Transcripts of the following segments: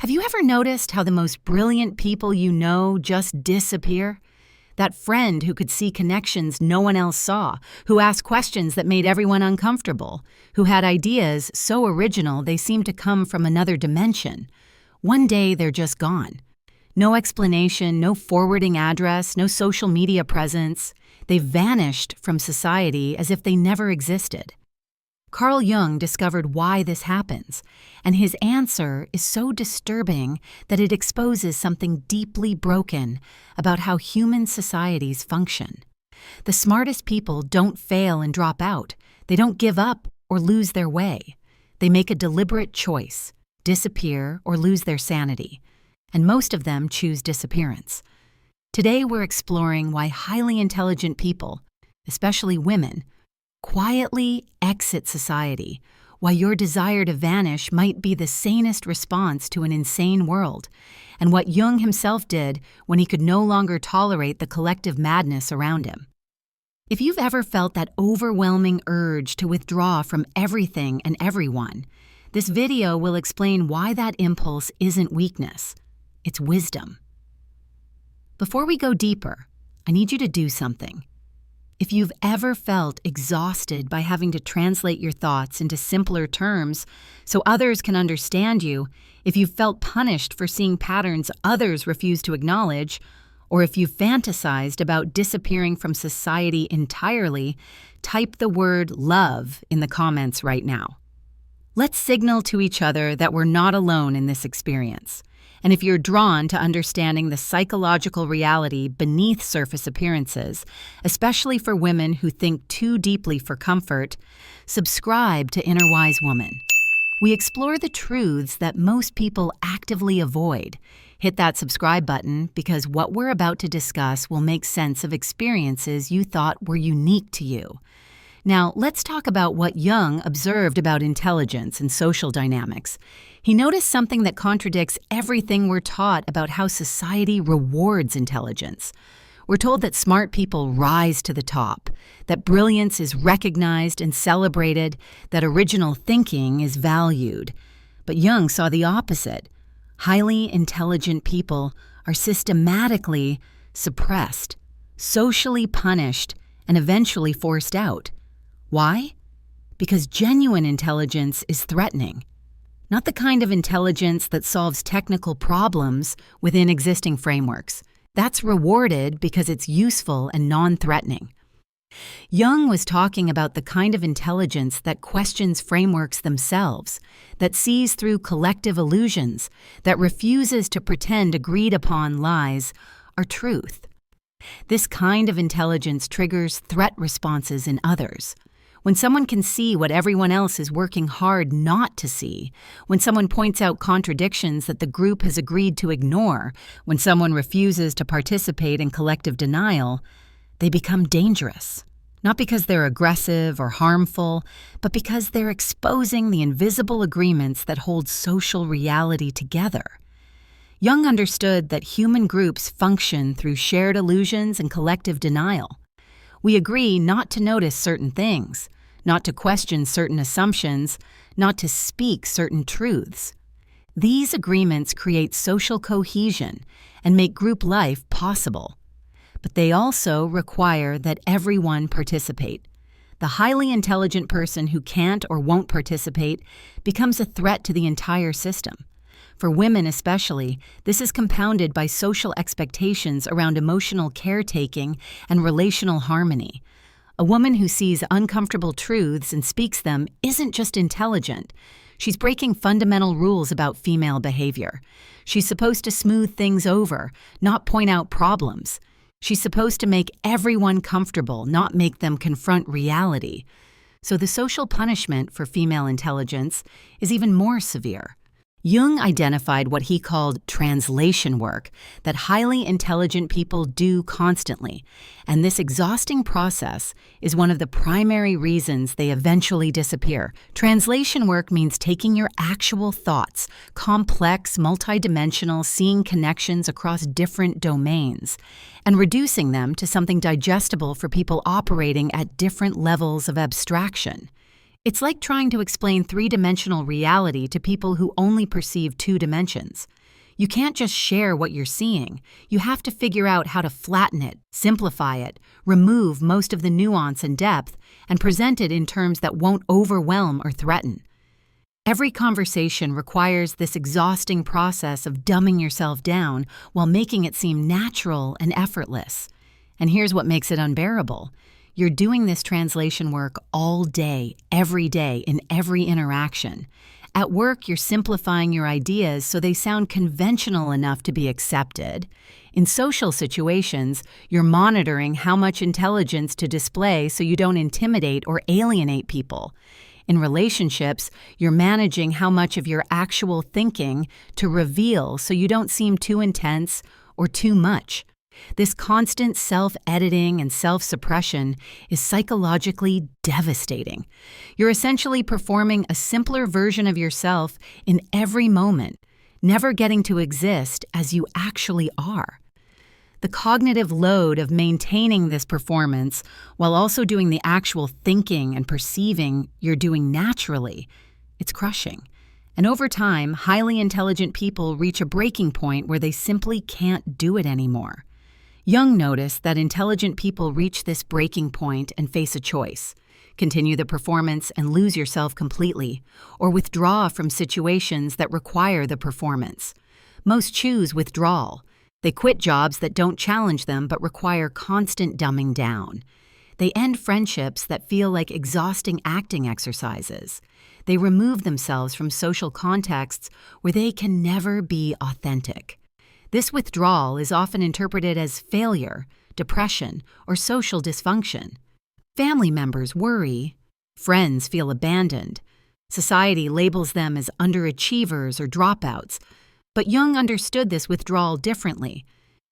Have you ever noticed how the most brilliant people you know just disappear? That friend who could see connections no one else saw, who asked questions that made everyone uncomfortable, who had ideas so original they seemed to come from another dimension. One day they're just gone. No explanation, no forwarding address, no social media presence. They vanished from society as if they never existed. Carl Jung discovered why this happens, and his answer is so disturbing that it exposes something deeply broken about how human societies function. The smartest people don't fail and drop out. They don't give up or lose their way. They make a deliberate choice, disappear or lose their sanity, and most of them choose disappearance. Today we're exploring why highly intelligent people, especially women, quietly exit society, why your desire to vanish might be the sanest response to an insane world, and what Jung himself did when he could no longer tolerate the collective madness around him. If you've ever felt that overwhelming urge to withdraw from everything and everyone, this video will explain why that impulse isn't weakness, it's wisdom. Before we go deeper, I need you to do something. If you've ever felt exhausted by having to translate your thoughts into simpler terms so others can understand you, if you've felt punished for seeing patterns others refuse to acknowledge, or if you've fantasized about disappearing from society entirely, type the word love in the comments right now. Let's signal to each other that we're not alone in this experience. And if you're drawn to understanding the psychological reality beneath surface appearances, especially for women who think too deeply for comfort, subscribe to Inner Wise Woman. We explore the truths that most people actively avoid. Hit that subscribe button because what we're about to discuss will make sense of experiences you thought were unique to you. Now, let's talk about what Jung observed about intelligence and social dynamics. He noticed something that contradicts everything we're taught about how society rewards intelligence. We're told that smart people rise to the top, that brilliance is recognized and celebrated, that original thinking is valued. But Jung saw the opposite. Highly intelligent people are systematically suppressed, socially punished, and eventually forced out. Why? Because genuine intelligence is threatening. Not the kind of intelligence that solves technical problems within existing frameworks. That's rewarded because it's useful and non-threatening. Jung was talking about the kind of intelligence that questions frameworks themselves, that sees through collective illusions, that refuses to pretend agreed-upon lies are truth. This kind of intelligence triggers threat responses in others. When someone can see what everyone else is working hard not to see, when someone points out contradictions that the group has agreed to ignore, when someone refuses to participate in collective denial, they become dangerous. Not because they're aggressive or harmful, but because they're exposing the invisible agreements that hold social reality together. Jung understood that human groups function through shared illusions and collective denial. We agree not to notice certain things, not to question certain assumptions, not to speak certain truths. These agreements create social cohesion and make group life possible. But they also require that everyone participate. The highly intelligent person who can't or won't participate becomes a threat to the entire system. For women especially, this is compounded by social expectations around emotional caretaking and relational harmony. A woman who sees uncomfortable truths and speaks them isn't just intelligent. She's breaking fundamental rules about female behavior. She's supposed to smooth things over, not point out problems. She's supposed to make everyone comfortable, not make them confront reality. So the social punishment for female intelligence is even more severe. Jung identified what he called translation work that highly intelligent people do constantly, and this exhausting process is one of the primary reasons they eventually disappear. Translation work means taking your actual thoughts, complex, multidimensional, seeing connections across different domains, and reducing them to something digestible for people operating at different levels of abstraction. It's like trying to explain three-dimensional reality to people who only perceive two dimensions. You can't just share what you're seeing. You have to figure out how to flatten it, simplify it, remove most of the nuance and depth, and present it in terms that won't overwhelm or threaten. Every conversation requires this exhausting process of dumbing yourself down while making it seem natural and effortless. And here's what makes it unbearable. You're doing this translation work all day, every day, in every interaction. At work, you're simplifying your ideas so they sound conventional enough to be accepted. In social situations, you're monitoring how much intelligence to display so you don't intimidate or alienate people. In relationships, you're managing how much of your actual thinking to reveal so you don't seem too intense or too much. This constant self-editing and self-suppression is psychologically devastating. You're essentially performing a simpler version of yourself in every moment, never getting to exist as you actually are. The cognitive load of maintaining this performance while also doing the actual thinking and perceiving you're doing naturally, it's crushing. And over time, highly intelligent people reach a breaking point where they simply can't do it anymore. Jung noticed that intelligent people reach this breaking point and face a choice: continue the performance and lose yourself completely, or withdraw from situations that require the performance. Most choose withdrawal. They quit jobs that don't challenge them but require constant dumbing down. They end friendships that feel like exhausting acting exercises. They remove themselves from social contexts where they can never be authentic. This withdrawal is often interpreted as failure, depression, or social dysfunction. Family members worry. Friends feel abandoned. Society labels them as underachievers or dropouts. But Jung understood this withdrawal differently,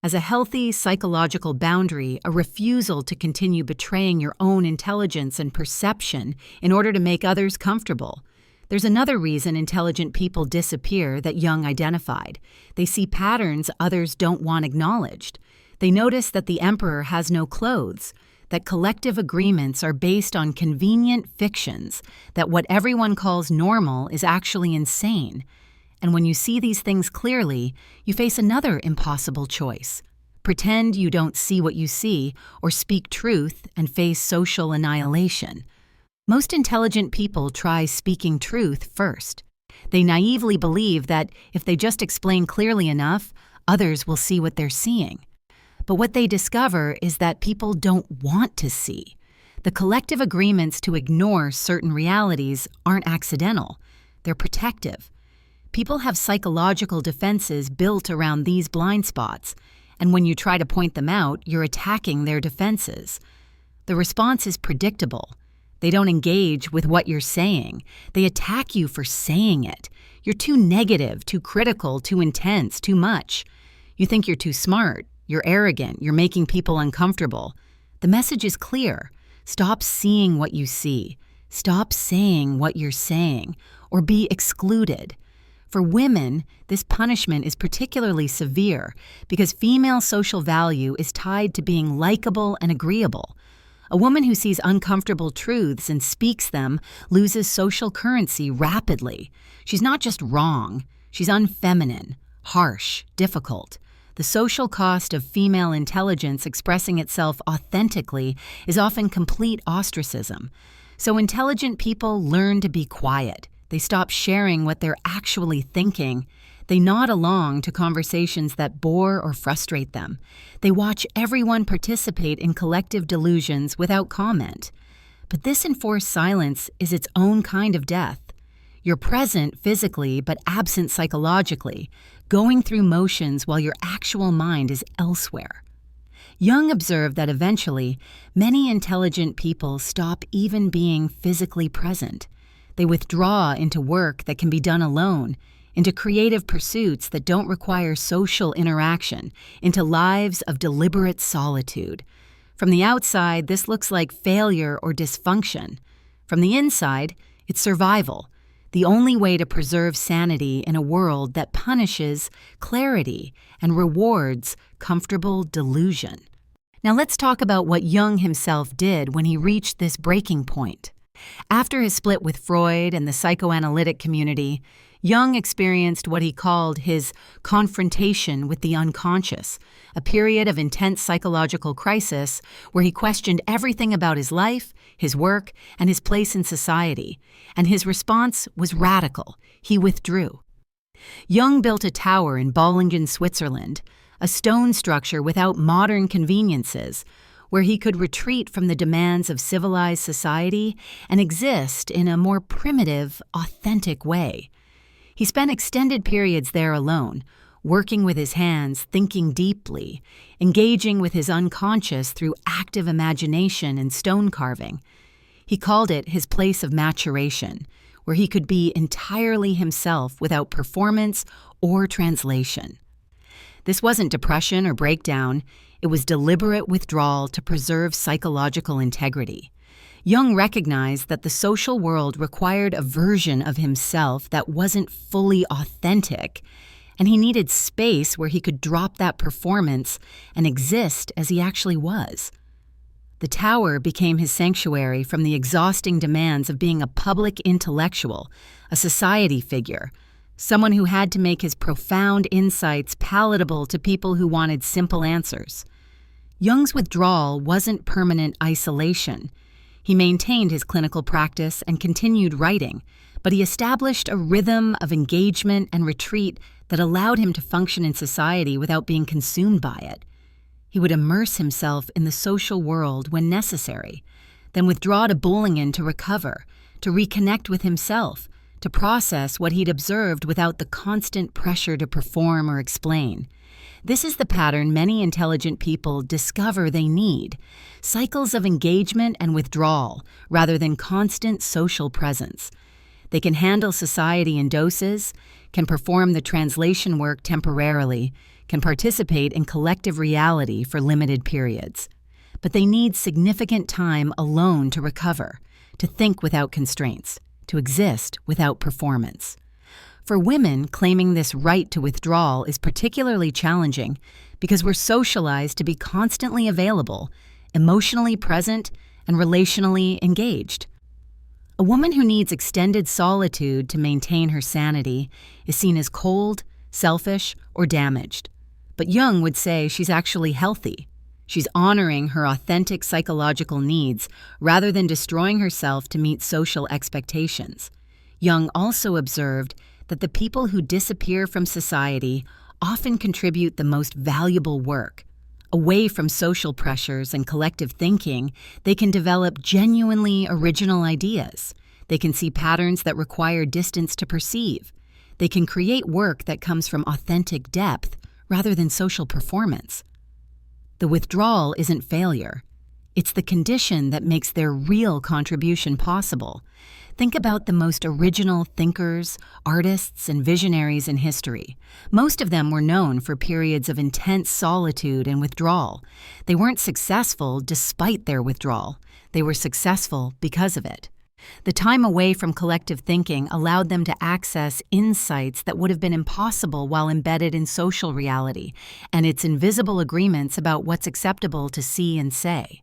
as a healthy psychological boundary, a refusal to continue betraying your own intelligence and perception in order to make others comfortable. There's another reason intelligent people disappear that Jung identified. They see patterns others don't want acknowledged. They notice that the emperor has no clothes, that collective agreements are based on convenient fictions, that what everyone calls normal is actually insane. And when you see these things clearly, you face another impossible choice. Pretend you don't see what you see, or speak truth and face social annihilation. Most intelligent people try speaking truth first. They naively believe that if they just explain clearly enough, others will see what they're seeing. But what they discover is that people don't want to see. The collective agreements to ignore certain realities aren't accidental. They're protective. People have psychological defenses built around these blind spots, and when you try to point them out, you're attacking their defenses. The response is predictable. They don't engage with what you're saying. They attack you for saying it. You're too negative, too critical, too intense, too much. You think you're too smart, you're arrogant, you're making people uncomfortable. The message is clear. Stop seeing what you see. Stop saying what you're saying, or be excluded. For women, this punishment is particularly severe because female social value is tied to being likable and agreeable. A woman who sees uncomfortable truths and speaks them loses social currency rapidly. She's not just wrong, she's unfeminine, harsh, difficult. The social cost of female intelligence expressing itself authentically is often complete ostracism. So intelligent people learn to be quiet. They stop sharing what they're actually thinking. They nod along to conversations that bore or frustrate them. They watch everyone participate in collective delusions without comment. But this enforced silence is its own kind of death. You're present physically but absent psychologically, going through motions while your actual mind is elsewhere. Jung observed that eventually, many intelligent people stop even being physically present. They withdraw into work that can be done alone, into creative pursuits that don't require social interaction, into lives of deliberate solitude. From the outside, this looks like failure or dysfunction. From the inside, it's survival, the only way to preserve sanity in a world that punishes clarity and rewards comfortable delusion. Now let's talk about what Jung himself did when he reached this breaking point. After his split with Freud and the psychoanalytic community, Jung experienced what he called his confrontation with the unconscious, a period of intense psychological crisis where he questioned everything about his life, his work, and his place in society, and his response was radical. He withdrew. Jung built a tower in Bollingen, Switzerland, a stone structure without modern conveniences, where he could retreat from the demands of civilized society and exist in a more primitive, authentic way. He spent extended periods there alone, working with his hands, thinking deeply, engaging with his unconscious through active imagination and stone carving. He called it his place of maturation, where he could be entirely himself without performance or translation. This wasn't depression or breakdown. It was deliberate withdrawal to preserve psychological integrity. Jung recognized that the social world required a version of himself that wasn't fully authentic, and he needed space where he could drop that performance and exist as he actually was. The tower became his sanctuary from the exhausting demands of being a public intellectual, a society figure, someone who had to make his profound insights palatable to people who wanted simple answers. Jung's withdrawal wasn't permanent isolation. He maintained his clinical practice and continued writing, but he established a rhythm of engagement and retreat that allowed him to function in society without being consumed by it. He would immerse himself in the social world when necessary, then withdraw to Bollingen to recover, to reconnect with himself, to process what he'd observed without the constant pressure to perform or explain. This is the pattern many intelligent people discover they need: cycles of engagement and withdrawal rather than constant social presence. They can handle society in doses, can perform the translation work temporarily, can participate in collective reality for limited periods. But they need significant time alone to recover, to think without constraints, to exist without performance. For women, claiming this right to withdrawal is particularly challenging because we're socialized to be constantly available, emotionally present, and relationally engaged. A woman who needs extended solitude to maintain her sanity is seen as cold, selfish, or damaged. But Jung would say she's actually healthy. She's honoring her authentic psychological needs rather than destroying herself to meet social expectations. Jung also observed that the people who disappear from society often contribute the most valuable work. Away from social pressures and collective thinking, they can develop genuinely original ideas. They can see patterns that require distance to perceive. They can create work that comes from authentic depth rather than social performance. The withdrawal isn't failure. It's the condition that makes their real contribution possible. Think about the most original thinkers, artists, and visionaries in history. Most of them were known for periods of intense solitude and withdrawal. They weren't successful despite their withdrawal. They were successful because of it. The time away from collective thinking allowed them to access insights that would have been impossible while embedded in social reality and its invisible agreements about what's acceptable to see and say.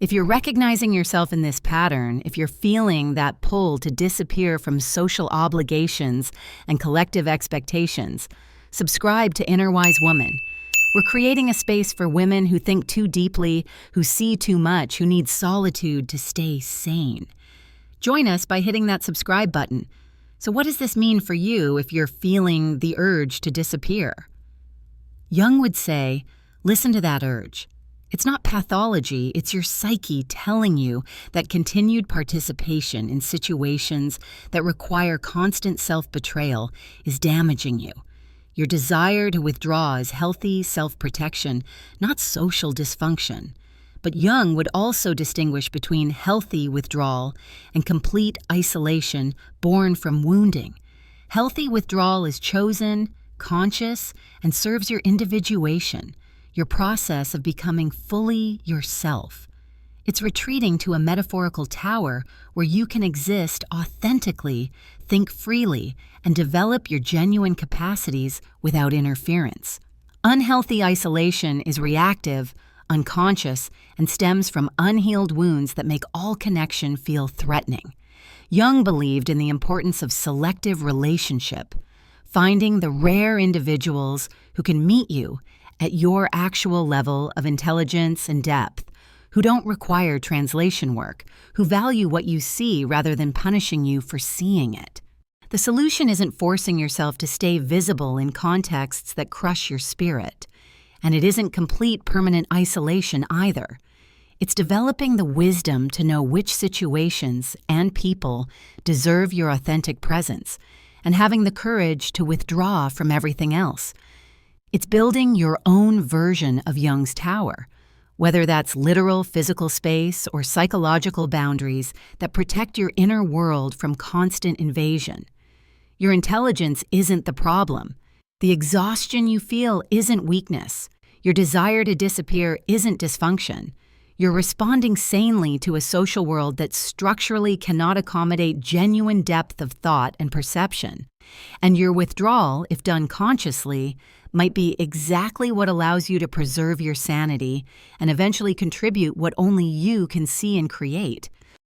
If you're recognizing yourself in this pattern, if you're feeling that pull to disappear from social obligations and collective expectations, subscribe to Inner Wise Woman. We're creating a space for women who think too deeply, who see too much, who need solitude to stay sane. Join us by hitting that subscribe button. So what does this mean for you if you're feeling the urge to disappear? Jung would say, listen to that urge. It's not pathology, it's your psyche telling you that continued participation in situations that require constant self-betrayal is damaging you. Your desire to withdraw is healthy self-protection, not social dysfunction. But Jung would also distinguish between healthy withdrawal and complete isolation born from wounding. Healthy withdrawal is chosen, conscious, and serves your individuation, your process of becoming fully yourself. It's retreating to a metaphorical tower where you can exist authentically, think freely, and develop your genuine capacities without interference. Unhealthy isolation is reactive, unconscious, and stems from unhealed wounds that make all connection feel threatening. Jung believed in the importance of selective relationship, finding the rare individuals who can meet you at your actual level of intelligence and depth, who don't require translation work, who value what you see rather than punishing you for seeing it. The solution isn't forcing yourself to stay visible in contexts that crush your spirit, and it isn't complete permanent isolation either. It's developing the wisdom to know which situations and people deserve your authentic presence, and having the courage to withdraw from everything else. It's building your own version of Jung's tower, whether that's literal physical space or psychological boundaries that protect your inner world from constant invasion. Your intelligence isn't the problem. The exhaustion you feel isn't weakness. Your desire to disappear isn't dysfunction. You're responding sanely to a social world that structurally cannot accommodate genuine depth of thought and perception. And your withdrawal, if done consciously, might be exactly what allows you to preserve your sanity and eventually contribute what only you can see and create.